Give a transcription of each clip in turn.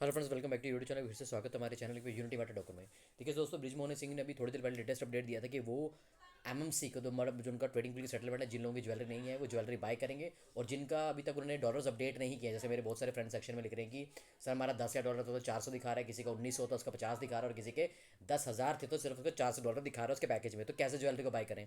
Hello friends, welcome back to YouTube channel. फिर से स्वागत है हमारे चैनल पे यूनिटी वाटर टोकन में। ठीक है दोस्तों, ब्रिजमोहन सिंह ने अभी थोड़ी देर पहले लेटेस्ट अपडेट दिया था कि वो एमएमसी को, तो मतलब जो उनका ट्रेडिंग के लिए सेटलमेंट है, जिन लोगों की ज्वेलरी नहीं है वो ज्वेलरी बाय करेंगे। और जिनका अभी तक उन्होंने डॉलर्स अपडेट नहीं किया, जैसे मेरे बहुत सारे फ्रेंड सेक्शन में लिख रहे हैं कि सर हमारा 10,000 डॉलर था तो 400 दिखा रहा है, किसी का 1900 था उसका 50 दिखा रहा है, और किसी के 10,000 थे तो सिर्फ उसको 400 डॉलर दिखा रहा है उसके पैकेज में, तो कैसे ज्वेलरी को बाय करें।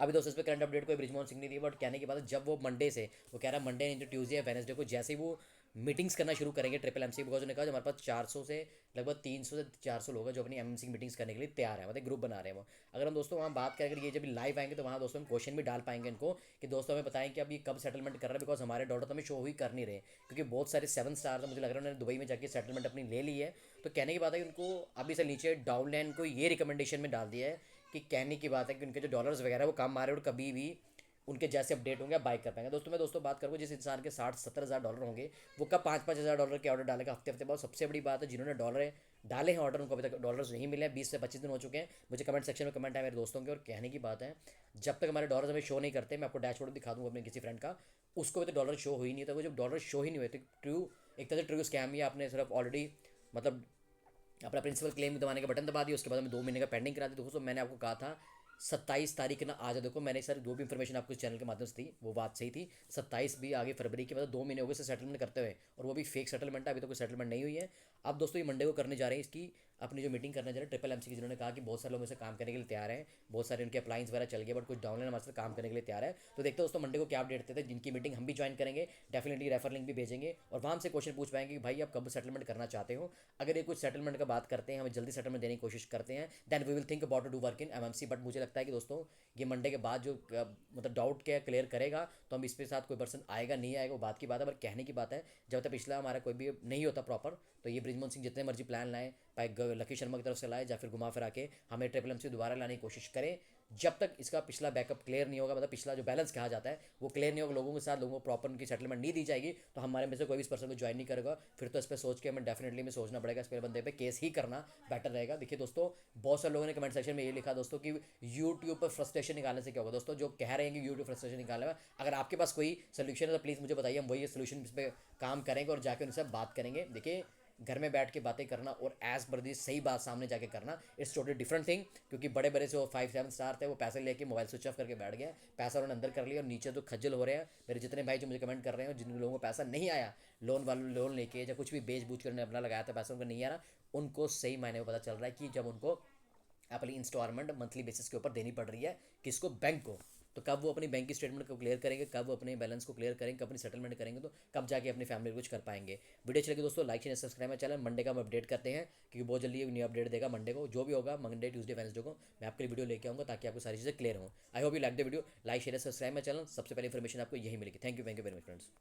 अभी दोस्तों इस पर करंट अपडेट कोई ब्रिजमोहन सिंह नहीं दी, बट कहने की बात है जब वो मंडे से, वो कह रहा है मंडे नहीं तो ट्यूसडे या वेनसडे को, जैसे ही वो मीटिंग्स करना शुरू करेंगे ट्रिपल एमसी, बिकॉज उन्होंने कहा जो हमारे पास 400 से लगभग 300 से 400 लोग हैं जो अपनी एमएमसी मीटिंग्स करने के लिए तैयार है, मतलब ग्रुप बना रहे हैं वो। अगर हम दोस्तों वहाँ बात करें, अगर ये जब लाइव आएंगे तो वहाँ दोस्तों हम क्वेश्चन भी डाल पाएंगे इनको कि दोस्तों हमें बताएं कि अब ये कब सेटलमेंट कर रहे हैं, बिकॉज हमारे डॉलर तो हमें शो ही कर नहीं रहे, क्योंकि बहुत सारे 7 स्टार तो मुझे लग रहा है उन्होंने दुबई में जाके सेटलमेंट अपनी ले ली है। तो कहने की बात है कि उनको अभी से नीचे डाउनलाइन को ये रिकमेंडेशन में डाल दिया है कि कहने की बात है कि उनके जो डॉलर्स वगैरह वो काम आ रहे हैं, और कभी भी उनके जैसे अपडेट होंगे आप बाई कर पाएंगे। दोस्तों मैं बात करूँ, जिस इंसान के 60-70 हज़ार डॉलर होंगे वो कब 5-5 हज़ार डॉलर के ऑर्डर डालेगा हफ्ते हफ्ते बाद। सबसे बड़ी बात है, जिन्होंने डॉलर डाले हैं ऑर्डर, उनको अभी तक डॉलर्स नहीं मिले हैं, 20 से 25 दिन हो चुके हैं। मुझे कमेंट सेक्शन में कमेंट आए मेरे दोस्तों के, और कहने की बात है जब तक हमारे डॉलर्स हमें शो नहीं करते, मैं आपको डैशबोर्ड दिखा दूँगा अपने किसी फ्रेंड का, उसको भी तो डॉलर शो हो ही नहीं था। वो जब डॉलर शो ही नहीं हुए तो ट्रू, एक तरह से ट्रू स्कैम ही आपने सिर्फ ऑलरेडी मतलब अपना प्रिंसिपल क्लेम दबाने का बटन दबा दिया, उसके बाद हमें 2 महीने का पेंडिंग करा दिया। दोस्तों मैंने आपको कहा था 27 तारीख ना आ जाए, देखो मैंने सर जो भी इन्फॉर्मेशन आपको इस चैनल के माध्यम से थी वो बात सही थी। 27 भी आगे फरवरी के बाद 2 महीने हो गए से सेटलमेंट करते हुए, और वो भी फेक सेटलमेंट है, अभी तो कोई सेटलमेंट नहीं हुई है। अब दोस्तों ये मंडे को करने जा रहे हैं इसकी अपनी जो मीटिंग करने जा रहे हैं ट्रिपल एमसी की, जिन्होंने कहा कि बहुत सारे लोग इसे काम करने के लिए तैयार हैं, बहुत सारे उनके अप्लाइंस वगैरह चल गए, बट कुछ डाउनलाइन हमारे साथ काम करने के लिए तैयार है। तो देखते हैं दोस्तों मंडे को क्या अपडेट देते हैं, जिनकी मीटिंग हम भी ज्वाइन करेंगे, डेफिनेटली रेफर लिंक भी भेजेंगे, और वहाँ से क्वेश्चन पूछ पाएंगे कि भाई आप कब सेटलमेंट करना चाहते हो। अगर ये कुछ सेटलमेंट का बात करते हैं, हमें जल्दी सेटलमेंट देने की कोशिश करते हैं, then we will think about to do work in MMC. But मुझे लगता है कि दोस्तों ये मंडे के बाद जो मतलब डाउट क्या क्लियर करेगा, तो हम इस पे साथ कोई पर्सन आएगा नहीं आएगा वो बात की बात है, पर कहने की बात है जब तक पिछला हमारा कोई भी नहीं होता प्रॉपर, तो ये ब्रिजमोहन सिंह जितने मर्जी प्लान लाए, चाहे लकी शर्मा की तरफ से लाए या फिर घुमा फिरा के हमें ट्रिपल एम से दोबारा लाने की कोशिश करें, जब तक इसका पिछला बैकअप क्लियर नहीं होगा, मतलब पिछला जो बैलेंस कहा जाता है वो क्लियर नहीं होगा, लोगों के साथ लोगों को प्रॉपर उनकी सेटलमेंट नहीं दी जाएगी, तो हमारे में से कोई भी इस पर्सन को ज्वाइन नहीं करेगा। फिर तो इस पर सोच के हमें डेफिनेटली में सोचना पड़ेगा, इस पहले बंदे पे केस ही करना बेटर रहेगा। देखिए दोस्तों, बहुत सारे लोगों ने कमेंट सेक्शन में ये लिखा दोस्तों कि यूट्यूब पर फ्रस्ट्रेशन निकालने से क्या होगा। दोस्तों जो कह रहे हैं कि यूट्यूब फ्रस्ट्रेशन निकालने में, अगर आपके पास कोई सोल्यूशन है तो प्लीज़ मुझे बताइए, हम वही सोल्यूशन इस पर काम करेंगे और जाकर उनसे बात करेंगे। देखिए घर में बैठ के बातें करना और एज पर दी सही बात सामने जाके करना, इट्स टोटली डिफरेंट थिंग। क्योंकि बड़े बड़े से वो 5-7 स्टार थे, वो पैसे लेके मोबाइल स्विच ऑफ करके बैठ गए, पैसा उन्होंने अंदर कर लिया, और नीचे तो खज्जल हो रहे हैं मेरे जितने भाई जो मुझे कमेंट कर रहे हैं, जिन लोगों को पैसा नहीं आया, लोन वालों लोन लेके या कुछ भी बेच बूझ कर अपना लगाया था, पैसा उनको नहीं आ रहा, उनको सही मायने में पता चल रहा है कि जब उनको अपनी इंस्टॉलमेंट मंथली बेसिस के ऊपर देनी पड़ रही है, किसको, बैंक को। तो कब वो अपनी बैंक की स्टेटमेंट को क्लियर करेंगे, कब वो अपने बैलेंस को क्लियर करेंगे, कब अपनी सेटलमेंट करेंगे, तो कब जाके अपनी फैमिली को कुछ कर पाएंगे। वीडियो चलेगी दोस्तों, लाइक शेयर सब्सक्राइब है चैनल। मंडे का हम अपडेट करते हैं, क्योंकि बहुत जल्दी न्यू अपडेट देगा मंडे को, जो भी होगा मंडे ट्यूसडे वेडनेसडे को मैं आपके लिए वीडियो लेके आऊँगा, ताकि आपको सारी चीज़ें क्लियर हो। I hope you like the video, like share subscribe है चैनल, सबसे पहले इन्फॉर्मेशन आपको यही मिलेगी। Thank you very much friends.